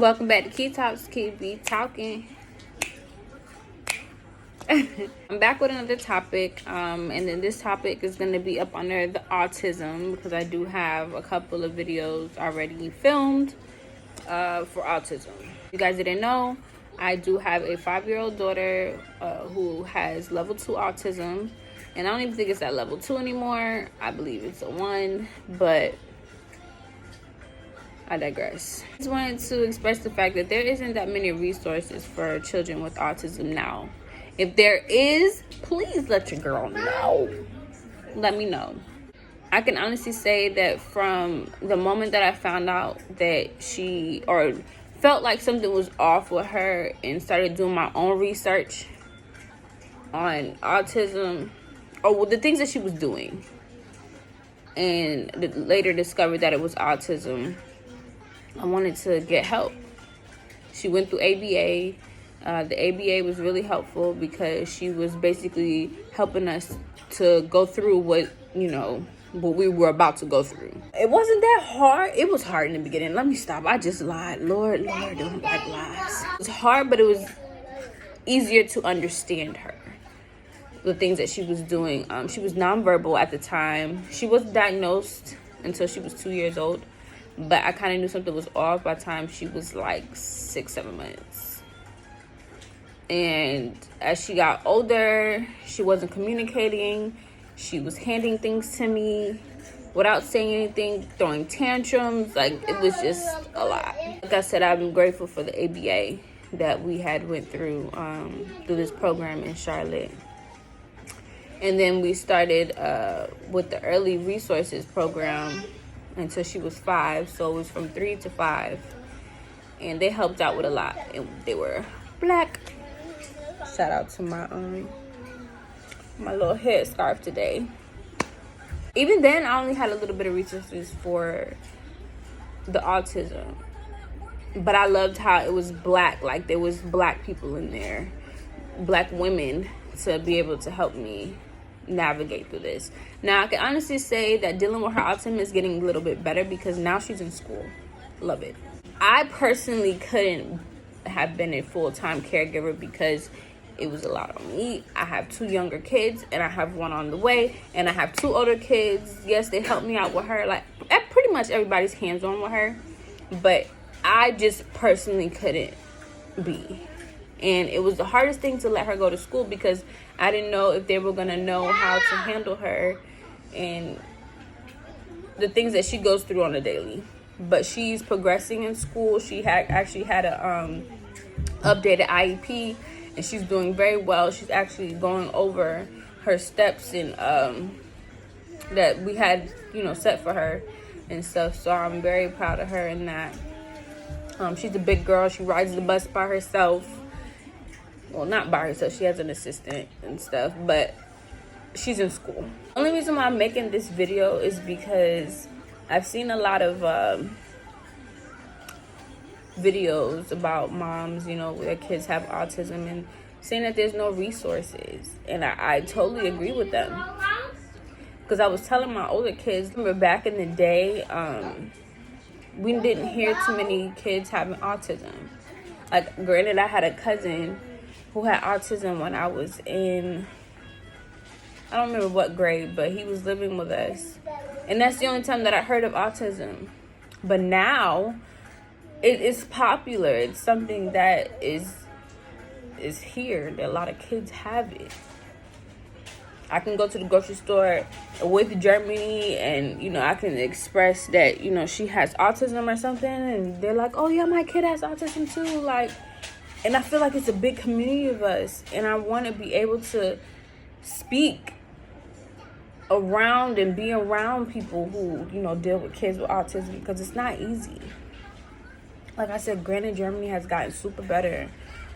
Welcome back to KyTalks. Keep talking. I'm back with another topic, and then this topic is going to be up under the autism because I do have a couple of videos already filmed for autism. If you guys didn't know, I do have a 5-year-old daughter who has level 2 autism, and I don't even think it's at level 2 anymore. I believe it's a 1, but I digress. I just wanted to express the fact that there isn't that many resources for children with autism now. If there is, please let your girl know. Let me know. I can honestly say that from the moment that I found out that she, or felt like something was off with her and started doing my own research on autism, or the things that she was doing, and later discovered that it was autism, I wanted to get help. She went through ABA. The ABA was really helpful because she was basically helping us to go through what we were about to go through. It wasn't that hard. It was hard in the beginning. Let me stop. I just lied. Lord, don't like lies. It was hard, but it was easier to understand her. The things that she was doing. She was nonverbal at the time. She wasn't diagnosed until she was 2 years old. But I kind of knew something was off by the time she was like 6-7 months. And as she got older, she wasn't communicating. She was handing things to me without saying anything, throwing tantrums. Like, it was just a lot. Like I said, I'm grateful for the ABA that we had went through this program in Charlotte. And then we started with the early resources program until she was 5, so it was from 3 to 5, and they helped out with a lot, and they were black. Shout out to my little headscarf today. Even then, I only had a little bit of resources for the autism, but I loved how it was black, like there was black people in there, black women, to be able to help me navigate through this. Now I can honestly say that dealing with her autism is getting a little bit better because now she's in school. Love it. I personally couldn't have been a full-time caregiver because it was a lot on me. I have 2 younger kids and I have 1 on the way, and I have 2 older kids. Yes, they helped me out with her. Like, pretty much everybody's hands-on with her, but I just personally couldn't be. And it was the hardest thing to let her go to school because I didn't know if they were going to know how to handle her and the things that she goes through on a daily. But she's progressing in school. She actually had a updated IEP, and she's doing very well. She's actually going over her steps and that we had, set for her and stuff. So I'm very proud of her in that. She's a big girl. She rides the bus by herself. Well, not by herself. She has an assistant and stuff, but she's in school. The only reason why I'm making this video is because I've seen a lot of videos about moms, where their kids have autism, and saying that there's no resources. And I totally agree with them. Because I was telling my older kids, remember back in the day, we didn't hear too many kids having autism. Like, granted, I had a cousin who had autism when I was in, I don't remember what grade, but he was living with us. And that's the only time that I heard of autism. But now, it is popular. It's something that is here. That a lot of kids have it. I can go to the grocery store with Germany and, I can express that, she has autism or something. And they're like, oh, yeah, my kid has autism too. Like, and I feel like it's a big community of us. And I want to be able to speak around and be around people who, deal with kids with autism, because it's not easy. Like I said, granted, Germany has gotten super better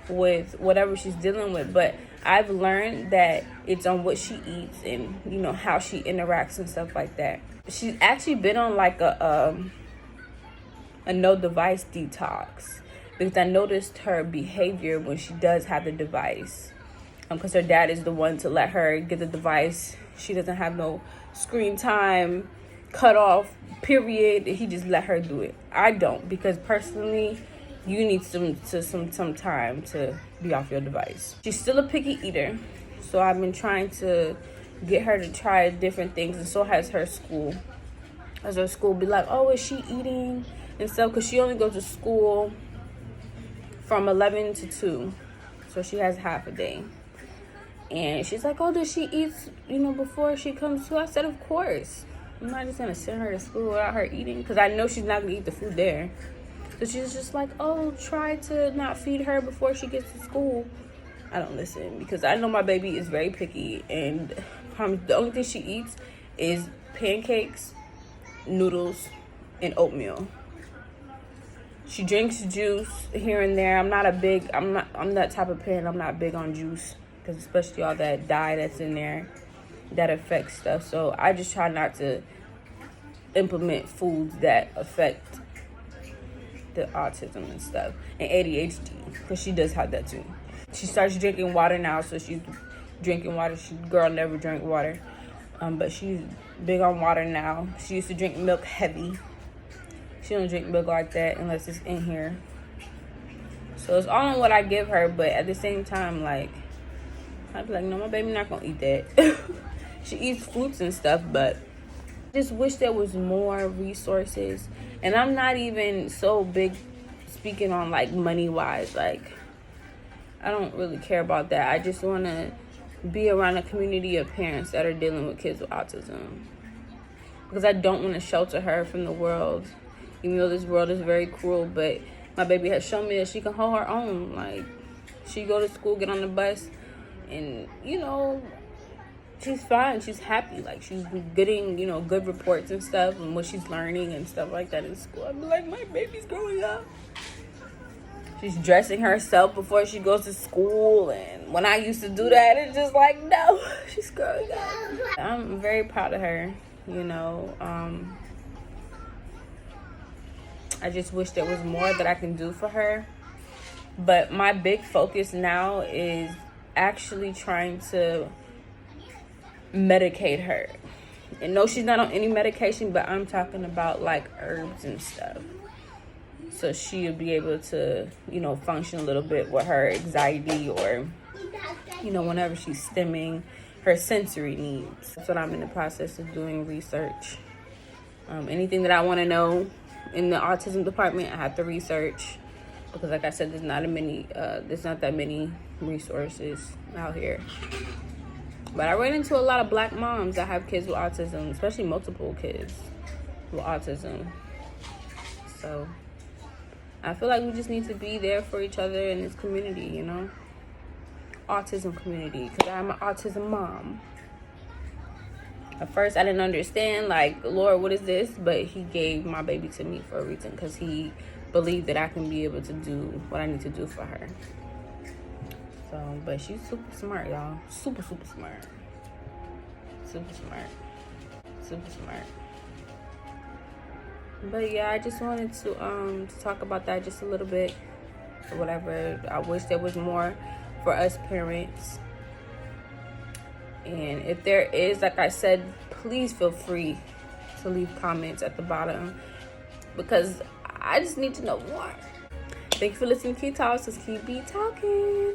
with whatever she's dealing with, but I've learned that it's on what she eats and, how she interacts and stuff like that. She's actually been on like a no device detox, because I noticed her behavior when she does have the device. Because her dad is the one to let her get the device. She doesn't have no screen time, cut off, period. He just let her do it. I don't, because personally, you need some time to be off your device. She's still a picky eater, so I've been trying to get her to try different things, and so has her school. As her school be like, oh, is she eating and stuff? Because she only goes to school from 11 to 2, so she has half a day. And she's like, oh, does she eat, before she comes to? I said, of course. I'm not just gonna send her to school without her eating, because I know she's not gonna eat the food there. So she's just like, oh, try to not feed her before she gets to school. I don't listen, because I know my baby is very picky, and the only thing she eats is pancakes, noodles, and oatmeal. She drinks juice here and there. I'm that type of parent. I'm not big on juice, because especially all that dye that's in there, that affects stuff. So I just try not to implement foods that affect the autism and stuff, and ADHD, because she does have that too. She starts drinking water now, so she's drinking water. Girl never drank water, but she's big on water now. She used to drink milk heavy. She don't drink milk like that unless it's in here. So it's all in what I give her, but at the same time, like, I'd be like, no, my baby not gonna eat that. She eats fruits and stuff, but just wish there was more resources. And I'm not even so big speaking on like money wise. Like, I don't really care about that. I just want to be around a community of parents that are dealing with kids with autism, because I don't want to shelter her from the world, even though this world is very cruel. But my baby has shown me that she can hold her own. Like, she go to school, get on the bus, and she's fine. She's happy. Like, she's getting, good reports and stuff, and what she's learning and stuff like that in school. I'd be like, my baby's growing up. She's dressing herself before she goes to school, and when I used to do that, it's just like, no, she's growing up. I'm very proud of her, I just wish there was more that I can do for her. But my big focus now is actually trying to medicate her. And no, she's not on any medication, but I'm talking about like herbs and stuff, so she'll be able to, function a little bit with her anxiety, or, whenever she's stimming, her sensory needs. That's what I'm in the process of doing research. Anything that I want to know in the autism department, I have to research, because like I said, there's not that many resources out here. But I ran into a lot of black moms that have kids with autism, especially multiple kids with autism. So I feel like we just need to be there for each other in this community, autism community, because I'm an autism mom. At first, I didn't understand, like, Lord, what is this? But he gave my baby to me for a reason, because he believed that I can be able to do what I need to do for her. So, but she's super smart, y'all. Super, super smart. Super smart. Super smart. But yeah, I just wanted to talk about that just a little bit, or whatever. I wish there was more for us parents. And if there is, like I said, please feel free to leave comments at the bottom, because I just need to know more. Thank you for listening to KyTalks. Let's keep talking.